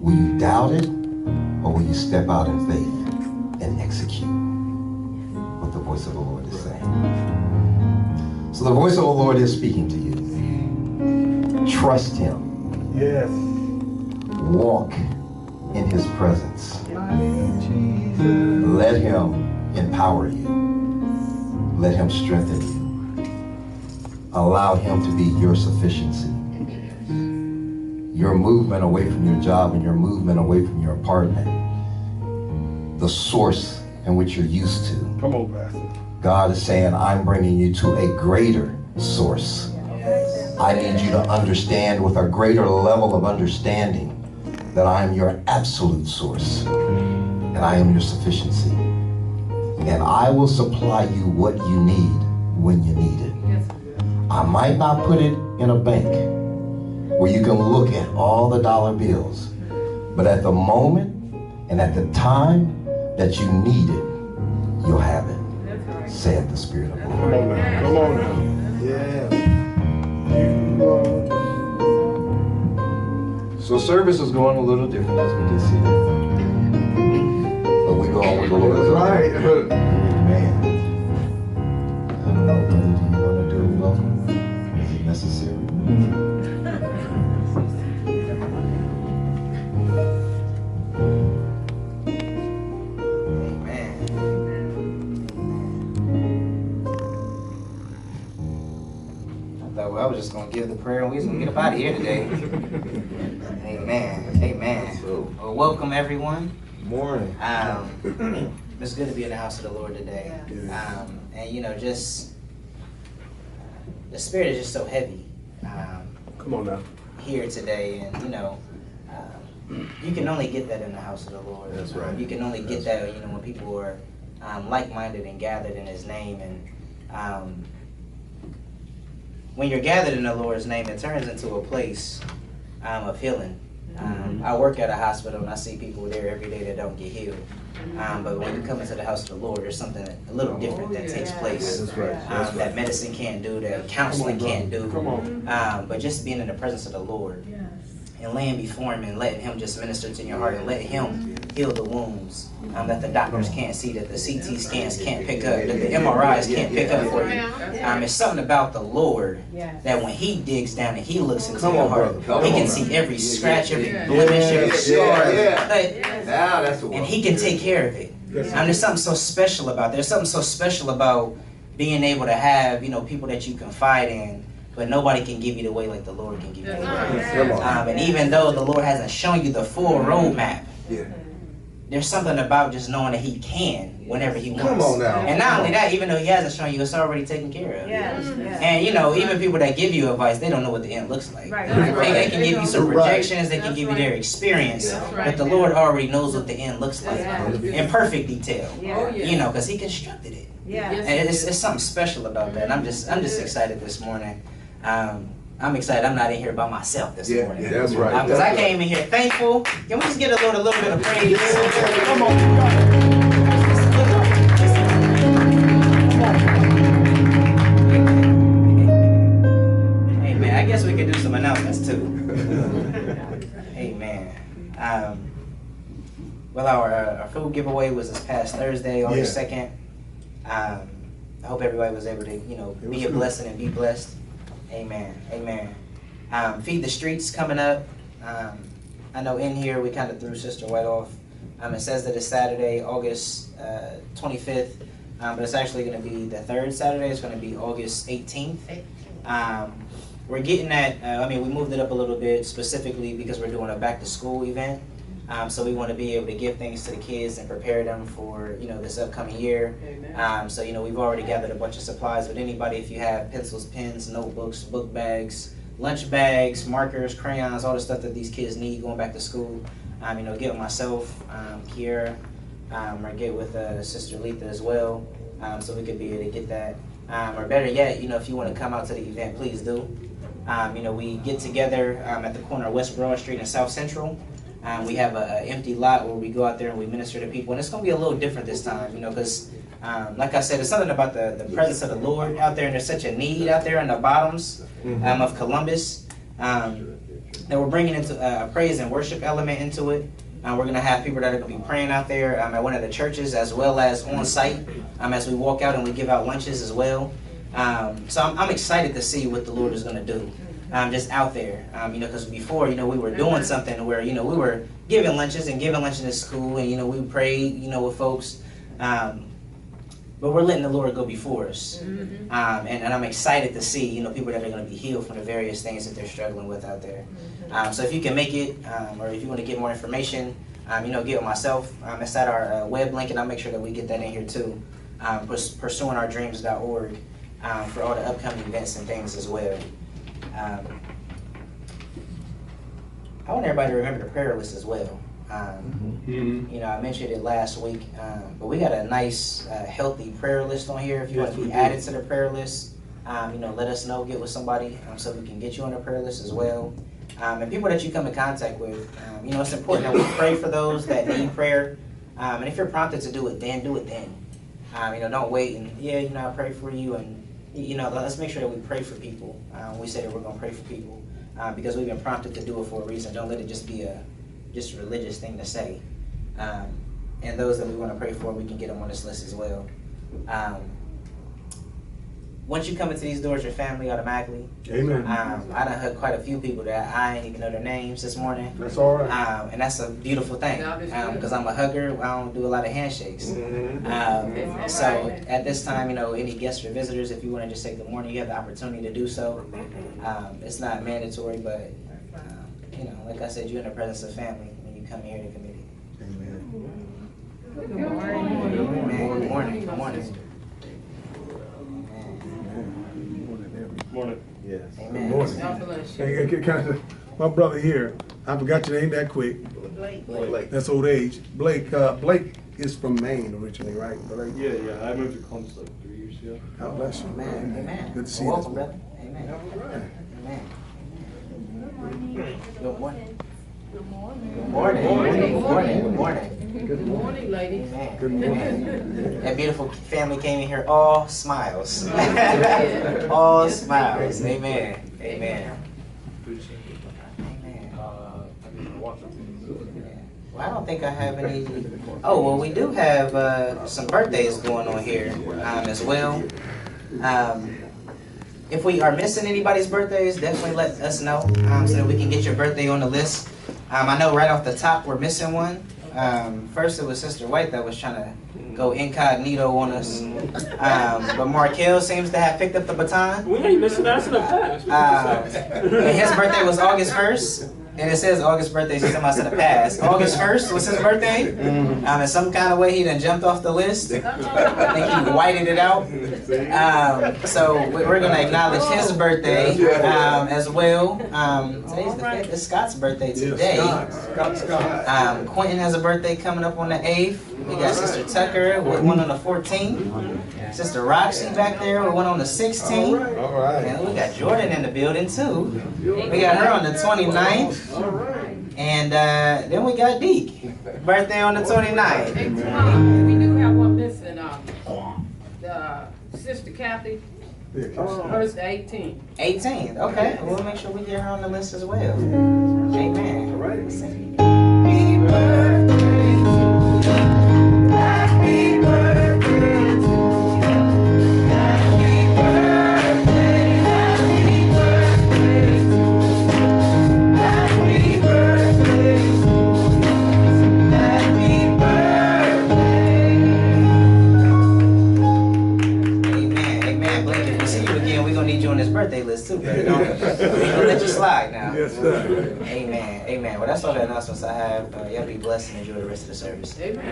Will you doubt it, or will you step out in faith and execute what the voice of the Lord is saying? So the voice of the Lord is speaking to you. Trust him. Yes. Walk in his presence. Let him empower you. Let him strengthen you. Allow him to be your sufficiency. Your movement away from your job and your movement away from your apartment, the source in which you're used to. Come on, Pastor. God is saying, I'm bringing you to a greater source. I need you to understand with a greater level of understanding that I am your absolute source and I am your sufficiency. And I will supply you what you need when you need it. I might not put it in a bank where you can look at all the dollar bills, but at the moment and at the time that you need it, you'll have it, saith the Spirit of the Lord. Come on now. Come on now. Yeah. So service is going a little different as we can see. But we go on with the Lord. Right. Amen. I don't know, brother, do you want to do a welcome? Is it necessary? I was just going to give the prayer and we was going to get up out of here today. Amen. Amen. Well, welcome everyone. Morning. It's good to be in the house of the Lord today. And you know, just the spirit is just so heavy. Come on now. Here today, and you know, you can only get that in the house of the Lord. That's right. You can only get that, you know, when people are like-minded and gathered in His name, and when you're gathered in the Lord's name, it turns into a place of healing. I work at a hospital and I see people there every day that don't get healed. But when you come into the house of the Lord, there's something a little different that takes place. That's right. That medicine can't do, that counseling can't do. Come on. But just being in the presence of the Lord and laying before Him and letting Him just minister to your heart and letting Him heal the wounds that the doctors can't see, that the CT scans can't pick up, that the MRIs can't pick up for you. It's something about the Lord that when He digs down and He looks into your heart, He can see every scratch, every blemish, every scar, and He can take care of it. There's something so special about that. There's something so special about being able to have, you know, people that you confide in, but nobody can give you the way like the Lord can give you the way. And even though the Lord hasn't shown you the full roadmap, there's something about just knowing that He can whenever He wants. Come on now. And not only that, even though He hasn't shown you, it's already taken care of. And you know, even people that give you advice, they don't know what the end looks like. They can give you some projections, they can give you their experience, but the Lord already knows what the end looks like in perfect detail. You know, because He constructed it. And it's something special about that. And I'm just excited this morning. I'm excited. I'm not in here by myself this morning. Yeah, that's right. Because I came in here thankful. Can we just get a little bit of praise? Come on. Amen. I guess we could do some announcements too. Amen. Well, our food giveaway was this past Thursday, August 2nd. I hope everybody was able to, you know, be a blessing and be blessed. Amen. Amen. Feed the Streets coming up. I know in here we kind of threw Sister White off. It says that it's Saturday, August 25th, but it's actually going to be the third Saturday. It's going to be August 18th. We're getting that, we moved it up a little bit specifically because we're doing a back-to-school event. So we want to be able to give things to the kids and prepare them for, you know, this upcoming year. So, you know, we've already gathered a bunch of supplies, but anybody, if you have pencils, pens, notebooks, book bags, lunch bags, markers, crayons, all the stuff that these kids need going back to school, you know, get with myself, Kiera, or get with Sister Letha as well, so we could be able to get that. Or better yet, you know, if you want to come out to the event, please do. You know, we get together at the corner of West Broad Street and South Central. We have an empty lot where we go out there and we minister to people, and it's going to be a little different this time, you know, because like I said, there's something about the presence of the Lord out there, and there's such a need out there in the bottoms of Columbus. that we're bringing into a praise and worship element into it. We're going to have people that are going to be praying out there at one of the churches, as well as on site as we walk out and we give out lunches as well. So I'm excited to see what the Lord is going to do just out there. Because before, we were doing something where, we were giving lunches to school, and, we prayed, with folks. But we're letting the Lord go before us. And I'm excited to see, people that are going to be healed from the various things that they're struggling with out there. So if you can make it, or if you want to get more information, get with myself. It's at our web link, and I'll make sure that we get that in here too. pursuingourdreams.org for all the upcoming events and things as well. I want everybody to remember the prayer list as well. I mentioned it last week, but we got a nice, healthy prayer list on here. If you want to be added to the prayer list, let us know, get with somebody so we can get you on the prayer list as well. And people that you come in contact with, it's important that we pray for those that need prayer. And if you're prompted to do it then. Don't wait and, I'll pray for you. And, let's make sure that we pray for people. We say that we're going to pray for people because we've been prompted to do it for a reason. Don't let it just be a religious thing to say. And those that we want to pray for, we can get them on this list as well. Once you come into these doors, your family automatically. Amen. I done heard quite a few people that I ain't even know their names this morning. That's all right. And that's a beautiful thing because I'm a hugger. I don't do a lot of handshakes. So at this time, any guests or visitors, if you want to just say good morning, you have the opportunity to do so. It's not mandatory, but like I said, you're in the presence of family when you come here to committee. Amen. Good morning. Good morning. Good morning. Morning. Yes. Amen. Good morning. My brother here, I forgot your name that quick. Blake. That's old age. Blake. Blake is from Maine originally, right? Yeah. I moved to Columbus like 3 years ago. God bless you. Amen. Good to see Welcome, you. brother. Amen. Amen. Good morning. Good morning. Good morning. Good morning. Good morning, ladies. Amen. Good morning. That beautiful family came in here all smiles. All smiles. Amen. Amen. Amen. Well, I don't think I have any. Oh, well, we do have some birthdays going on here as well. If we are missing anybody's birthdays, definitely let us know so that we can get your birthday on the list. I know right off the top we're missing one. First it was Sister White that was trying to go incognito on us. But Markel seems to have picked up the baton. We ain't missing that. That's in the past. And his birthday was August 1st. And it says August birthday, so somebody said the past. August 1st was his birthday. In some kind of way, he done jumped off the list. I think he whited it out. So we're going to acknowledge his birthday as well. Today's the 5th. It's Scott's birthday today. Scott. Quentin has a birthday coming up on the 8th. We got Sister Tucker with one on the 14th. Sister Roxy back there with one on the 16th. All right. And we got Jordan in the building too. We got her on the 29th. And then we got Deke, birthday on the 29th. We do have one missing. The Sister Kathy, hers the 18th. 18th, okay. We'll make sure we get her on the list as well. Amen. All right. Happy birthday to you. Happy birthday to you. Happy birthday. Happy birthday to you. Happy birthday to you. Happy birthday. Amen. Blake, if we see you again, we're going to need you on this birthday list too, brother. Don't let you slide now. Yes, sir. Amen. Well, that's all the announcements I have. Y'all be blessed and enjoy the rest of the service. Amen.